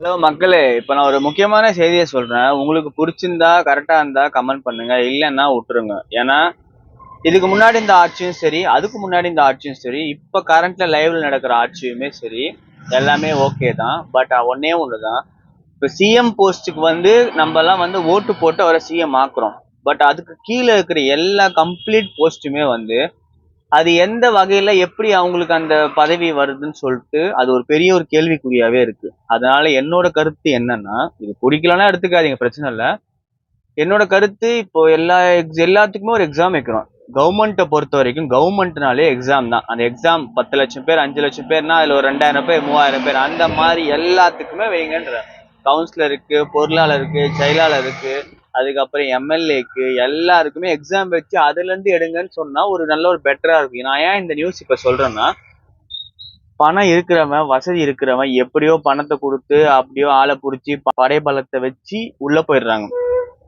Hello மக்களே, இப்ப நான் ஒரு முக்கியமான செய்தியை சொல்றேன். உங்களுக்கு புடிச்சிருந்தா கரெக்டா இருந்தா கமெண்ட் பண்ணுங்க, இல்லைன்னா விட்டுருங்க. ஏன்னா இதுக்கு முன்னாடி இந்த ஆட்சியும் சரி, அதுக்கு முன்னாடி இந்த ஆட்சியும் சரி, இப்ப கரண்ட்ல லைவ்ல நடக்கிற ஆட்சியுமே சரி, எல்லாமே ஓகே தான். பட் ஒன்னே ஒண்ணுதான், இப்ப சிஎம் போஸ்டுக்கு நம்ம எல்லாம் ஓட்டு போட்டு அவரை சிஎம் ஆக்குறோம். பட் அதுக்கு கீழே இருக்கிற எல்லா கம்ப்ளீட் போஸ்ட்டுமே அது எந்த வகையில எப்படி அவங்களுக்கு அந்த பதவி வருதுன்னு சொல்லிட்டு அது ஒரு பெரிய ஒரு கேள்விக்குறியாவே இருக்கு. அதனால என்னோட கருத்து என்னன்னா, இது பிடிக்கலன்னா எடுத்துக்காதீங்க, பிரச்சனை இல்லை. என்னோட கருத்து, இப்போ எல்லாத்துக்குமே ஒரு எக்ஸாம் வைக்கிறோம். கவர்மெண்ட்டை பொறுத்த வரைக்கும் கவர்மெண்ட்னாலே எக்ஸாம் தான். அந்த எக்ஸாம் 10 லட்சம் பேர் 5 லட்சம் பேர்னா அதுல ஒரு 2000 பேர் 3000 பேர் அந்த மாதிரி எல்லாத்துக்குமே வைங்கன்ற. கவுன்சிலருக்கு, பொருளாளருக்கு, செயலாளருக்கு, அதுக்கப்புறம் எம்எல்ஏக்கு எல்லாருக்குமே எக்ஸாம் வச்சு அதுல இருந்து எடுங்கன்னு சொன்னா ஒரு நல்ல ஒரு பெட்டரா இருக்கும். நான் ஏன் இந்த நியூஸ் இப்ப சொல்றேன்னா, பணம் இருக்கிறவன், வசதி இருக்கிறவன் எப்படியோ பணத்தை கொடுத்து அப்படியோ ஆளை புடிச்சு படைபலத்தை வச்சு உள்ள போயிடுறாங்க.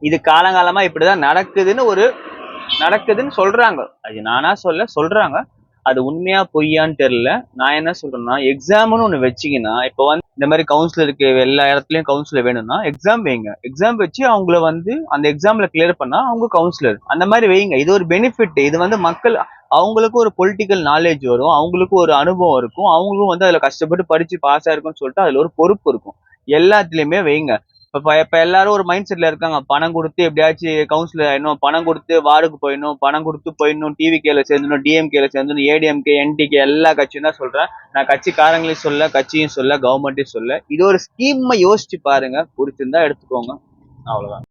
இது காலங்காலமா இப்படிதான் நடக்குதுன்னு சொல்றாங்க. அது நானா சொல்றாங்க. அது உண்மையா பொய்யான்னு தெரியல. நான் என்ன சொல்றேன்னா, எக்ஸாம்னு ஒண்ணு வச்சீங்கன்னா, இப்போ இந்த மாதிரி கவுன்சிலருக்கு எல்லா இடத்துலயும் கவுன்சிலர் வேணும்னா எக்ஸாம் வைங்க. எக்ஸாம் வச்சு அவங்கள அந்த எக்ஸாம்ல கிளியர் பண்ணா அவங்க கவுன்சிலர் அந்த மாதிரி வைங்க. இது ஒரு பெனிஃபிட். இது மக்கள் அவங்களுக்கும் ஒரு பொலிட்டிக்கல் நாலேஜ் வரும், அவங்களுக்கும் ஒரு அனுபவம் இருக்கும், அவங்களும் அதுல கஷ்டப்பட்டு படிச்சு பாஸ் ஆயிருக்கும்னு சொல்லிட்டு அதுல ஒரு பொறுப்பு இருக்கும். எல்லாத்துலயுமே வைங்க. இப்ப எல்லாரும் ஒரு மைண்ட் செட்ல இருக்காங்க, பணம் கொடுத்து எப்படியாச்சும் கவுன்சிலர் ஆயிடணும், பணம் கொடுத்து வார்டுக்கு போயிடணும், பணம் கொடுத்து போயிடணும், டிவிகேல சேர்ந்துடணும், டிஎம்கேல சேர்ந்துடணும், ஏடிஎம்கே என்டிகே எல்லா கட்சியும் தான் சொல்றேன். நான் கட்சிக்காரங்களையும் சொல்ல, கட்சியும் சொல்ல, கவர்மெண்ட்டையும் சொல்ல. இது ஒரு ஸ்கீம் யோசிச்சு பாருங்க, பிடிச்சிருந்தா எடுத்துக்கோங்க. அவ்வளவுதான்.